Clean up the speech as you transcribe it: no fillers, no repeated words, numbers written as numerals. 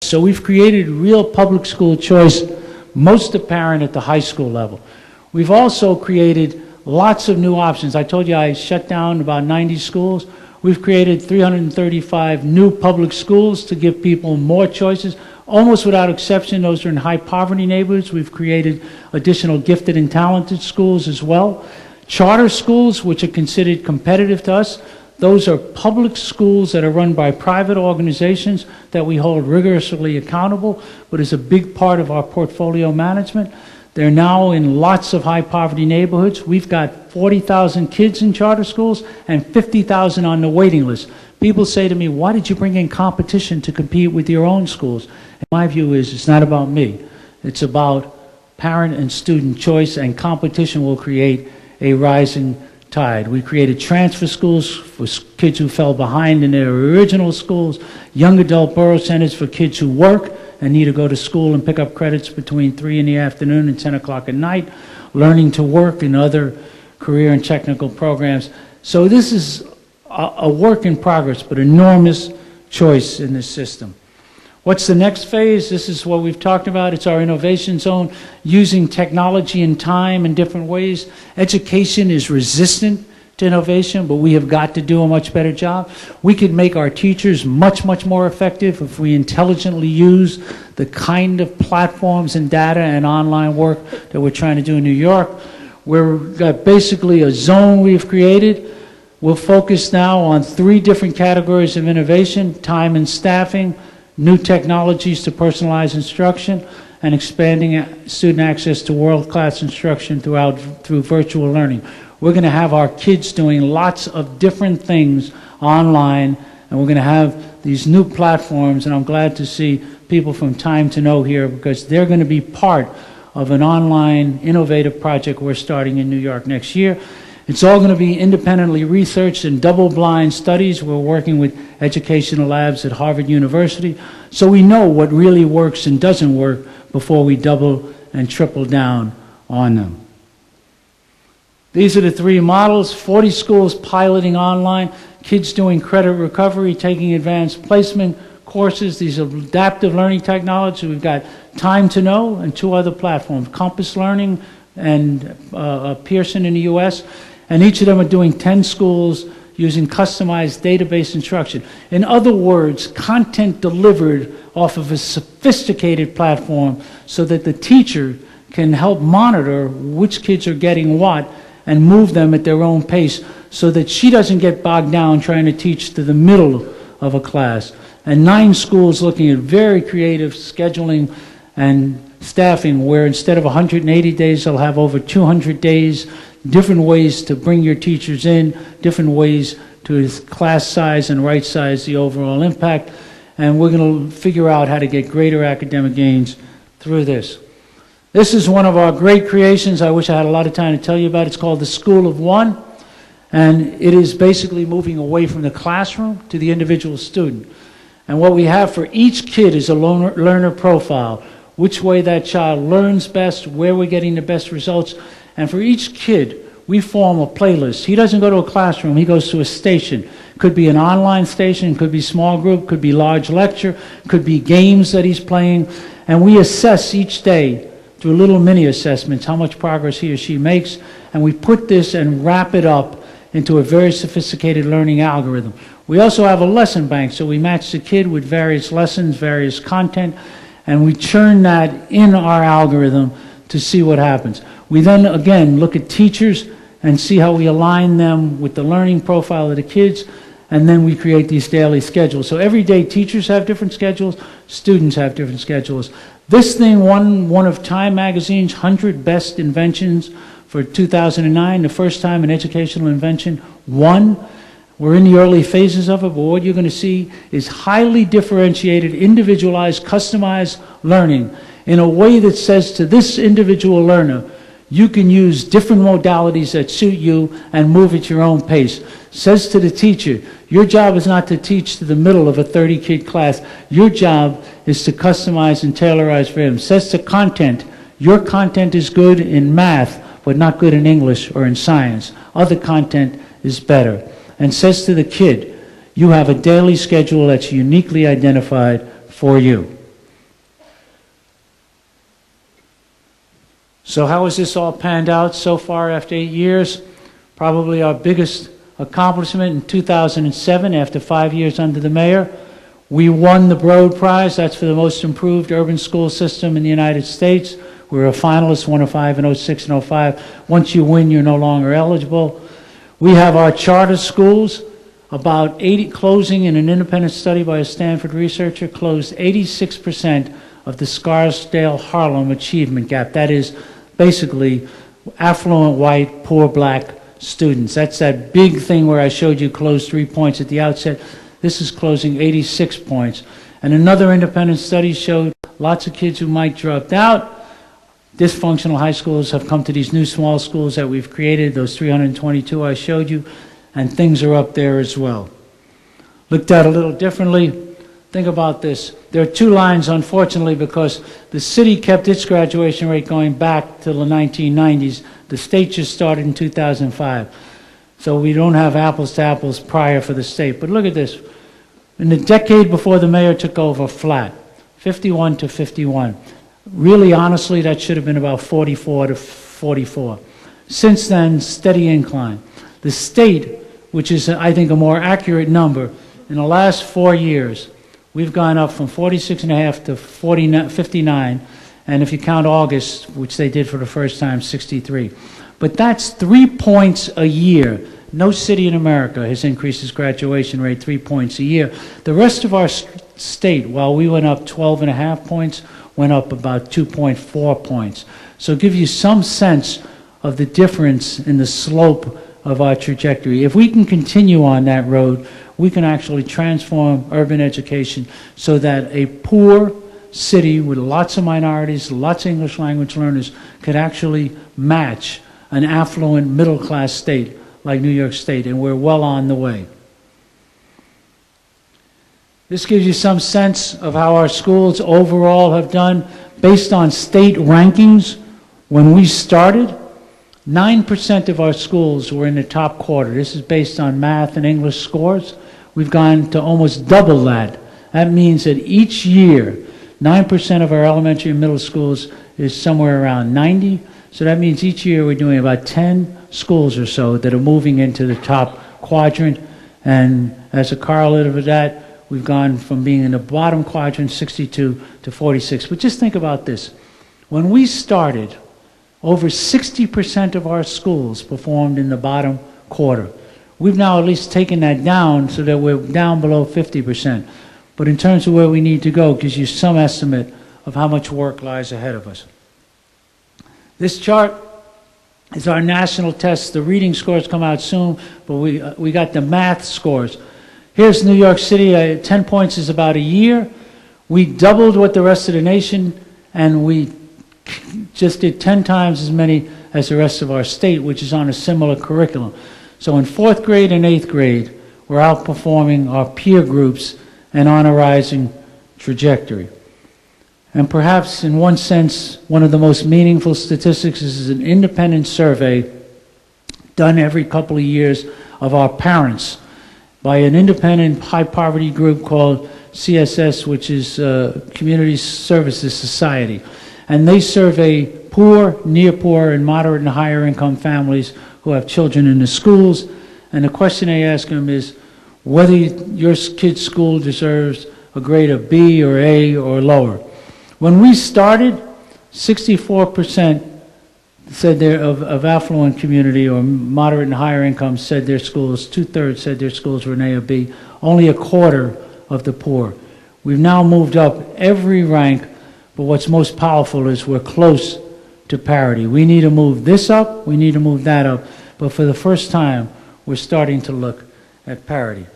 So we've created real public school choice, most apparent at the high school level. We've also created lots of new options. I told you I shut down about 90 schools. We've created 335 new public schools to give people more choices. Almost without exception, those are in high poverty neighborhoods. We've created additional gifted and talented schools as well. Charter schools, which are considered competitive to us, those are public schools that are run by private organizations that we hold rigorously accountable, but is a big part of our portfolio management. They're now in lots of high poverty neighborhoods. We've got 40,000 kids in charter schools and 50,000 on the waiting list. People say to me, why did you bring in competition to compete with your own schools? And my view is it's not about me. It's about parent and student choice, and competition will create a rising tide. We created transfer schools for kids who fell behind in their original schools, young adult borough centers for kids who work and need to go to school and pick up credits between 3 in the afternoon and 10 o'clock at night, learning to work and other career and technical programs. So this is a work in progress, but enormous choice in this system. What's the next phase? This is what we've talked about. It's our innovation zone, using technology and time in different ways. Education is resistant to innovation, but we have got to do a much better job. We could make our teachers much, much more effective if we intelligently use the kind of platforms and data and online work that we're trying to do in New York. We've got basically a zone we've created. We'll focus now on 3 different categories of innovation: time and staffing, new technologies to personalize instruction, and expanding student access to world-class instruction through virtual learning. We're going to have our kids doing lots of different things online, and we're going to have these new platforms, and I'm glad to see people from Time to Know here, because they're going to be part of an online innovative project we're starting in New York next year. It's all going to be independently researched in double-blind studies. We're working with educational labs at Harvard University, so we know what really works and doesn't work before we double and triple down on them. These are the 3 models: 40 schools piloting online, kids doing credit recovery, taking advanced placement courses. These are adaptive learning technology. We've got Time to Know and 2 other platforms, Compass Learning and Pearson in the US. And each of them are doing 10 schools using customized database instruction. In other words, content delivered off of a sophisticated platform so that the teacher can help monitor which kids are getting what and move them at their own pace, so that she doesn't get bogged down trying to teach to the middle of a class. And 9 schools looking at very creative scheduling and staffing, where instead of 180 days, they'll have over 200 days, different ways to bring your teachers in, different ways to class size and right size the overall impact. And we're going to figure out how to get greater academic gains through this. This is one of our great creations. I wish I had a lot of time to tell you about it. It's called the School of One, and it is basically moving away from the classroom to the individual student. And what we have for each kid is a learner profile, which way that child learns best, where we're getting the best results. And for each kid, we form a playlist. He doesn't go to a classroom, he goes to a station. Could be an online station, could be small group, could be large lecture, could be games that he's playing. And we assess each day through little mini assessments how much progress he or she makes. And we put this and wrap it up into a very sophisticated learning algorithm. We also have a lesson bank, so we match the kid with various lessons, various content, and we churn that in our algorithm to see what happens. We then, again, look at teachers and see how we align them with the learning profile of the kids, and then we create these daily schedules. So every day teachers have different schedules, students have different schedules. This thing won one of Time Magazine's 100 Best Inventions for 2009, the first time an educational invention won. We're in the early phases of it, but what you're going to see is highly differentiated, individualized, customized learning in a way that says to this individual learner, you can use different modalities that suit you and move at your own pace. Says to the teacher, your job is not to teach to the middle of a 30-kid class. Your job is to customize and tailorize for him. Says to content, your content is good in math, but not good in English or in science. Other content is better. And says to the kid, you have a daily schedule that's uniquely identified for you. So how has this all panned out so far after 8 years? Probably our biggest accomplishment in 2007, after 5 years under the mayor. We won the Broad Prize. That's for the most improved urban school system in the United States. We were a finalist, 105 and 06 and 05. Once you win, you're no longer eligible. We have our charter schools. About 80, closing in an independent study by a Stanford researcher, closed 86% of the Scarsdale-Harlem achievement gap. That is basically affluent white, poor black students. That's that big thing where I showed you closed 3 points at the outset. This is closing 86 points. And another independent study showed lots of kids who might dropped out. Dysfunctional high schools have come to these new small schools that we've created, those 322 I showed you, and things are up there as well. Looked at a little differently, think about this. There are two lines, unfortunately, because the city kept its graduation rate going back to the 1990s. The state just started in 2005. So we don't have apples to apples prior for the state. But look at this. In the decade before the mayor took over, flat, 51 to 51. Really, honestly, that should have been about 44 to 44. Since then, steady incline. The state, which is, I think, a more accurate number, in the last 4 years, we've gone up from 46.5 to 59, and if you count August, which they did for the first time, 63. But that's 3 points a year. No city in America has increased its graduation rate 3 points a year. The rest of our state, while we went up 12.5 points, went up about 2.4 points. So give you some sense of the difference in the slope of our trajectory. If we can continue on that road, we can actually transform urban education so that a poor city with lots of minorities, lots of English language learners could actually match an affluent middle-class state like New York State, and we're well on the way. This gives you some sense of how our schools overall have done based on state rankings. When we started, 9% of our schools were in the top quarter. This is based on math and English scores. We've gone to almost double that. That means that each year, 9% of our elementary and middle schools is somewhere around 90. So that means each year we're doing about 10 schools or so that are moving into the top quadrant. And as a correlative of that, we've gone from being in the bottom quadrant, 62, to 46. But just think about this. When we started, over 60% of our schools performed in the bottom quarter. We've now at least taken that down so that we're down below 50%. But in terms of where we need to go, it gives you some estimate of how much work lies ahead of us. This chart is our national tests. The reading scores come out soon, but we got the math scores. Here's New York City. 10 points is about a year. We doubled what the rest of the nation, and we just did 10 times as many as the rest of our state, which is on a similar curriculum. So in 4th grade and 8th grade, we're outperforming our peer groups and on a rising trajectory. And perhaps in one sense, one of the most meaningful statistics is an independent survey done every couple of years of our parents by an independent high poverty group called CSS, which is Community Services Society. And they survey poor, near poor, and moderate and higher income families who have children in the schools. And the question they ask them is whether your kid's school deserves a grade of B or A or lower. When we started, 64% said of affluent community or moderate and higher income said their schools, 2/3 said their schools were an A or B, only a quarter of the poor. We've now moved up every rank, but what's most powerful is we're close to parity. We need to move this up, we need to move that up, but for the first time, we're starting to look at parity.